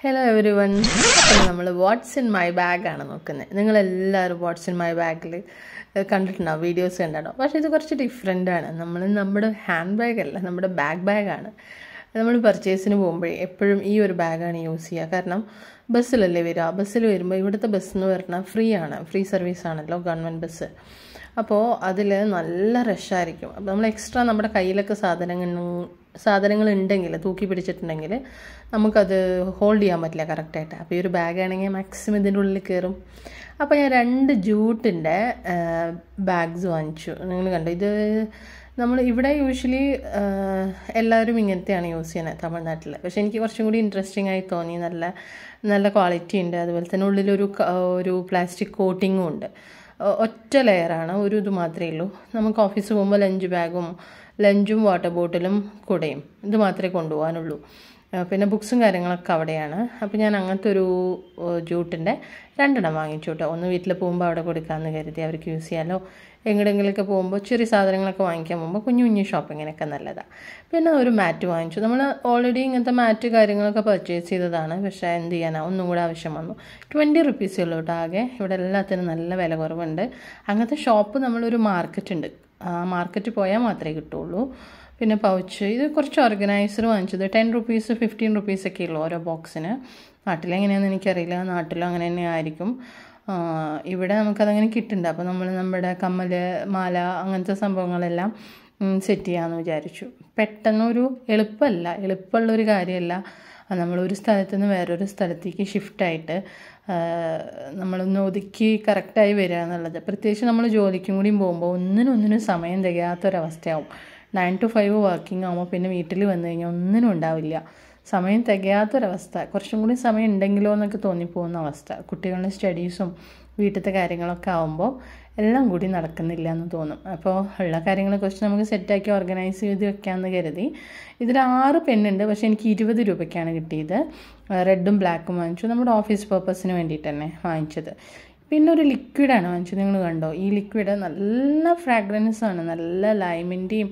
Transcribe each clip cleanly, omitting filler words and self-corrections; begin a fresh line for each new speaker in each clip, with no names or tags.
Hello everyone. നമ്മൾ what's in my bag ആണ് നോക്കുന്നത്. നിങ്ങളെല്ലാവരും വാട്ട്സ് ഇൻ മൈ ബാഗിൽ കണ്ടിട്ടുണ്ടോ, വീഡിയോസ് കണ്ടിട്ടുണ്ടോ? പക്ഷേ ഇത് കുറച്ച് ഡിഫറെൻ്റ് ആണ്. നമ്മുടെ ഹാൻഡ് ബാഗല്ല, നമ്മുടെ ബാഗാണ്. നമ്മൾ പർച്ചേസിന് പോകുമ്പോഴേ എപ്പോഴും ഈ ഒരു ബാഗാണ് യൂസ് ചെയ്യുക. കാരണം ബസ്സിലല്ലേ വരിക. ബസ്സിൽ വരുമ്പോൾ ഇവിടുത്തെ ബസ് എന്ന് പറഞ്ഞാൽ ഫ്രീ സർവീസ് ആണല്ലോ, ഗവൺമെൻറ് ബസ്. അപ്പോൾ അതിൽ നല്ല റഷായിരിക്കും. അപ്പോൾ നമ്മൾ എക്സ്ട്രാ നമ്മുടെ കയ്യിലൊക്കെ സാധനങ്ങൾ ഉണ്ടെങ്കിൽ, തൂക്കി പിടിച്ചിട്ടുണ്ടെങ്കിൽ നമുക്കത് ഹോൾഡ് ചെയ്യാൻ പറ്റില്ല കറക്റ്റായിട്ട്. അപ്പോൾ ഈ ഒരു ബാഗാണെങ്കിൽ മാക്സിമം ഇതിൻ്റെ ഉള്ളിൽ കയറും. അപ്പോൾ ഞാൻ 2 ജൂട്ടിൻ്റെ ബാഗ്സ് വാങ്ങിച്ചു. നിങ്ങൾ കണ്ടോ, ഇത് നമ്മൾ ഇവിടെ യൂഷ്വലി എല്ലാവരും ഇങ്ങനത്തെയാണ് യൂസ് ചെയ്യുന്നത് തമിഴ്നാട്ടിൽ. പക്ഷേ എനിക്ക് കുറച്ചും കൂടി ഇൻട്രസ്റ്റിംഗ് ആയി തോന്നി. നല്ല ക്വാളിറ്റി ഉണ്ട്. അതുപോലെ തന്നെ ഉള്ളിലൊരു പ്ലാസ്റ്റിക് കോട്ടിങ്ങും ഉണ്ട്. ഒറ്റ ലെയറാണ്, ഇത് മാത്രമേ ഉള്ളൂ. നമുക്ക് ഓഫീസിൽ പോകുമ്പോൾ ലഞ്ചും വാട്ടർ ബോട്ടിലും കുടയും ഇത് മാത്രമേ കൊണ്ടുപോകാനുള്ളൂ. പിന്നെ ബുക്സും കാര്യങ്ങളൊക്കെ അവിടെയാണ്. അപ്പോൾ ഞാൻ അങ്ങനത്തെ ഒരു ജൂട്ടിൻ്റെ 2 വാങ്ങിച്ചു കേട്ടോ. ഒന്ന് വീട്ടിൽ പോകുമ്പോൾ അവിടെ കൊടുക്കാമെന്ന് കരുതി, അവർക്ക് യൂസ് ചെയ്യാമല്ലോ. എങ്ങോട്ടെങ്കിലൊക്കെ പോകുമ്പോൾ ചെറിയ സാധനങ്ങളൊക്കെ വാങ്ങിക്കാൻ പോകുമ്പോൾ കുഞ്ഞു ഷോപ്പിങ്ങിനൊക്കെ നല്ലതാണ്. പിന്നെ ഒരു മാറ്റ് വാങ്ങിച്ചു. നമ്മൾ ഓൾറെഡി ഇങ്ങനത്തെ മാറ്റ് കാര്യങ്ങളൊക്കെ പർച്ചേസ് ചെയ്തതാണ്. പക്ഷേ എന്ത് ചെയ്യാനാണ്, ഒന്നും കൂടെ ആവശ്യം വന്നു. 20 റുപ്പീസേ ഉള്ളൂ കേട്ടോ ആകെ. ഇവിടെ എല്ലാത്തിനും നല്ല വില കുറവുണ്ട്. അങ്ങനത്തെ ഷോപ്പ് നമ്മളൊരു മാർക്കറ്റ് ഉണ്ട്, ആ മാർക്കറ്റ് പോയാൽ മാത്രമേ കിട്ടുള്ളൂ. പിന്നെ പൗച്ച്, ഇത് കുറച്ച് ഓർഗനൈസർ വാങ്ങിച്ചത് 10 റുപ്പീസ് 15 റുപ്പീസൊക്കെ ഉള്ളൂ ഓരോ ബോക്സിന്. നാട്ടിലെങ്ങനെയാണെന്ന് എനിക്കറിയില്ല, നാട്ടിലും അങ്ങനെ തന്നെ ആയിരിക്കും. ഇവിടെ നമുക്കതങ്ങനെ കിട്ടുന്നുണ്ട്. അപ്പോൾ നമ്മുടെ കമ്മൽ, മാല, അങ്ങനത്തെ സംഭവങ്ങളെല്ലാം സെറ്റ് ചെയ്യാമെന്ന് വിചാരിച്ചു. പെട്ടെന്നൊരു എളുപ്പമുള്ളൊരു കാര്യമല്ല. നമ്മളൊരു സ്ഥലത്തു നിന്ന് വേറൊരു സ്ഥലത്തേക്ക് ഷിഫ്റ്റായിട്ട് നമ്മളൊന്ന് ഒതുക്കി കറക്റ്റായി വരിക എന്നുള്ളത്. പ്രത്യേകിച്ച് നമ്മൾ ജോലിക്കും കൂടിയും പോകുമ്പോൾ ഒന്നിനും സമയം തികയാത്തൊരവസ്ഥയാവും. 9 to 5 വർക്കിംഗ് ആകുമ്പോൾ പിന്നെ വീട്ടിൽ വന്നു കഴിഞ്ഞാൽ ഒന്നിനും ഉണ്ടാവില്ല, സമയം തികയാത്തൊരവസ്ഥ. കുറച്ചും കൂടി സമയം ഉണ്ടെങ്കിലോ എന്നൊക്കെ തോന്നിപ്പോകുന്ന അവസ്ഥ. കുട്ടികളുടെ സ്റ്റഡീസും വീട്ടിലത്തെ കാര്യങ്ങളൊക്കെ ആകുമ്പോൾ എല്ലാം കൂടി നടക്കുന്നില്ല എന്ന് തോന്നും. അപ്പോൾ ഉള്ള കാര്യങ്ങളെക്കുറിച്ച് നമുക്ക് സെറ്റാക്കി ഓർഗനൈസ് ചെയ്ത് വെക്കാമെന്ന് കരുതി. ഇതിൽ 6 പെന്നുണ്ട്. പക്ഷേ എനിക്ക് 20 രൂപയ്ക്കാണ് കിട്ടിയത്. റെഡും ബ്ലാക്കും വാങ്ങിച്ചു, നമ്മുടെ ഓഫീസ് പർപ്പസിന് വേണ്ടിയിട്ട് തന്നെ വാങ്ങിച്ചത്. പിന്നെ ഒരു ലിക്വിഡാണ് വാങ്ങിച്ചത്. നിങ്ങൾ കണ്ടോ, ഈ ലിക്വിഡ് നല്ല ഫ്രാഗ്രൻസ് ആണ്, നല്ല ലൈമിൻ്റെയും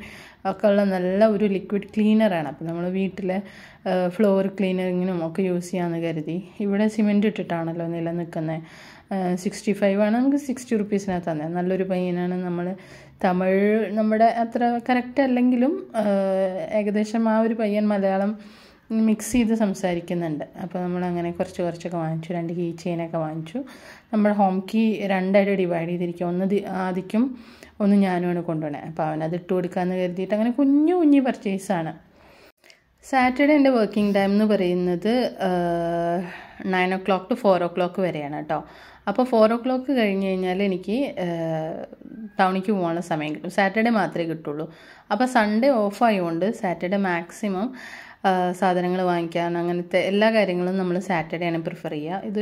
ഒക്കെ ഉള്ള നല്ല ഒരു ലിക്വിഡ് ക്ലീനറാണ്. അപ്പോൾ നമ്മൾ വീട്ടിലെ ഫ്ലോർ ക്ലീനറിങ്ങിനും ഒക്കെ യൂസ് ചെയ്യാമെന്ന് കരുതി. ഇവിടെ സിമെൻറ്റ് ഇട്ടിട്ടാണല്ലോ നിൽക്കുന്നത്. 65 ആണ്, നമുക്ക് 60 റുപ്പീസിനാണ് തന്നെ. നല്ലൊരു പയ്യനാണ്. നമ്മുടെ അത്ര കറക്റ്റ് അല്ലെങ്കിലും ഏകദേശം ആ ഒരു പയ്യൻ മലയാളം മിക്സ് ചെയ്ത് സംസാരിക്കുന്നുണ്ട്. അപ്പോൾ നമ്മളങ്ങനെ കുറച്ചൊക്കെ വാങ്ങിച്ചു. 2 കീ ചെയിനൊക്കെ വാങ്ങിച്ചു. നമ്മുടെ ഹോം കീ 2 ആയിട്ട് ഡിവൈഡ് ചെയ്തിരിക്കുക. ഒന്ന് ആദിക്കും ഒന്ന് ഞാനുമാണ് കൊണ്ടുപോകണേ. അപ്പോൾ അവനത് ഇട്ട് കൊടുക്കാമെന്ന് കരുതിയിട്ട് അങ്ങനെ കുഞ്ഞു പർച്ചേസാണ്. സാറ്റർഡേ എൻ്റെ വർക്കിംഗ് ടൈം എന്ന് പറയുന്നത് 9 o'clock to 4 o'clock വരെയാണ് കേട്ടോ. അപ്പോൾ 4 o'clock കഴിഞ്ഞ് കഴിഞ്ഞാൽ എനിക്ക് ടൗണിലേക്ക് പോകാനുള്ള സമയം കിട്ടും. സാറ്റർഡേ മാത്രമേ കിട്ടുള്ളൂ. അപ്പോൾ സൺഡേ ഓഫ് ആയതുകൊണ്ട് സാറ്റർഡേ മാക്സിമം സാധനങ്ങൾ വാങ്ങിക്കാൻ, അങ്ങനത്തെ എല്ലാ കാര്യങ്ങളും നമ്മൾ സാറ്റർഡേ ആണ് പ്രിഫർ ചെയ്യുക. ഇത്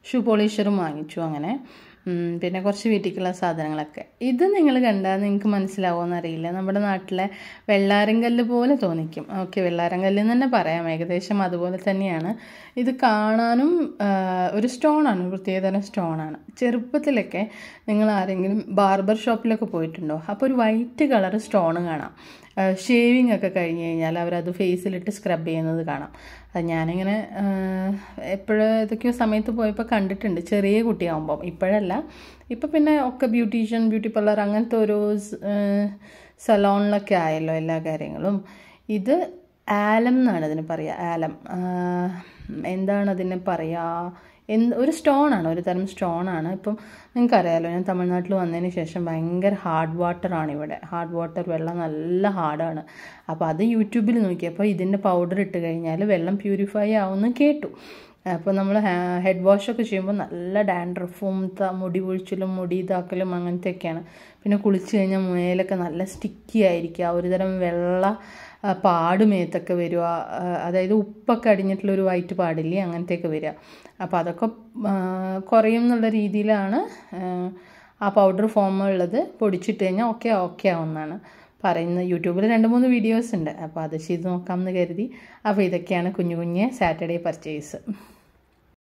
ഷൂ പോളിഷറും വാങ്ങിച്ചു അങ്ങനെ. പിന്നെ കുറച്ച് വീട്ടിലേക്കുള്ള സാധനങ്ങളൊക്കെ. ഇത് നിങ്ങൾ കണ്ടാൽ നിങ്ങൾക്ക് മനസ്സിലാവുമെന്ന് അറിയില്ല, നമ്മുടെ നാട്ടിലെ വെള്ളാരങ്കല്ല് പോലെ തോന്നിക്കും. ഓക്കെ, വെള്ളാരങ്കല്ല് എന്ന് തന്നെ പറയാം, ഏകദേശം അതുപോലെ തന്നെയാണ്. ഇത് കാണാനും ഒരു സ്റ്റോണാണ്, പ്രത്യേകതരം സ്റ്റോണാണ്. ചെറുപ്പത്തിലൊക്കെ നിങ്ങൾ ആരെങ്കിലും ബാർബർ ഷോപ്പിലൊക്കെ പോയിട്ടുണ്ടോ? അപ്പോൾ ഒരു വൈറ്റ് കളർ സ്റ്റോൺ കാണാം. ഷേവിങ് ഒക്കെ കഴിഞ്ഞ് കഴിഞ്ഞാൽ അവരത് ഫേസിലിട്ട് സ്ക്രബ് ചെയ്യുന്നത് കാണാം. അത് ഞാനിങ്ങനെ ഏതൊക്കെയോ സമയത്ത് പോയപ്പോൾ കണ്ടിട്ടുണ്ട്, ചെറിയ കുട്ടിയാകുമ്പം. ഇപ്പോഴല്ല, ഇപ്പം പിന്നെ ഒക്കെ ബ്യൂട്ടി പാർലർ അങ്ങനത്തെ ഓരോ സലോണിലൊക്കെ ആയല്ലോ എല്ലാ കാര്യങ്ങളും. ഇത് ആലം എന്നാണ് അതിന് പറയുക. ആലം എന്താണ് അതിന് പറയുക? ഒരു സ്റ്റോണാണ്, ഒരു തരം സ്റ്റോണാണ്. ഇപ്പം നിങ്ങൾക്കറിയാമല്ലോ, ഞാൻ തമിഴ്നാട്ടിൽ വന്നതിന് ശേഷം ഭയങ്കര ഹാർഡ് വാട്ടറാണ് ഇവിടെ. ഹാർഡ് വാട്ടർ വെള്ളം നല്ല ഹാർഡാണ്. അപ്പോൾ അത് യൂട്യൂബിൽ നോക്കിയപ്പോൾ ഇതിൻ്റെ പൗഡർ ഇട്ട് കഴിഞ്ഞാൽ വെള്ളം പ്യൂരിഫൈ ആവുമെന്ന് കേട്ടു. അപ്പോൾ നമ്മൾ ഹെഡ് വാഷൊക്കെ ചെയ്യുമ്പോൾ നല്ല ഡാൻഡ്രഫും മുടി പൊഴിച്ചിലും മുടി ഇതാക്കലും അങ്ങനത്തെയൊക്കെയാണ്. പിന്നെ കുളിച്ച് കഴിഞ്ഞാൽ മേലൊക്കെ നല്ല സ്റ്റിക്കി ആയിരിക്കുക, ഒരു തരം വെള്ള പാട് മേത്തൊക്കെ വരിക. അതായത് ഉപ്പൊക്കെ അടിഞ്ഞിട്ടുള്ളൊരു വൈറ്റ് പാടില്ലേ, അങ്ങനത്തെയൊക്കെ വരിക. അപ്പോൾ അതൊക്കെ കുറയും എന്നുള്ള രീതിയിലാണ് ആ പൗഡർ ഫോം ഉള്ളത്. പൊടിച്ചിട്ട് കഴിഞ്ഞാൽ ഓക്കെ ആവുമെന്നാണ് പറയുന്നത്. യൂട്യൂബിൽ 2-3 വീഡിയോസ് ഉണ്ട്, അപ്പോൾ അത് ചെയ്ത് നോക്കാമെന്ന് കരുതി. അപ്പോൾ ഇതൊക്കെയാണ് കുഞ്ഞു സാറ്റർഡേ പർച്ചേസ്.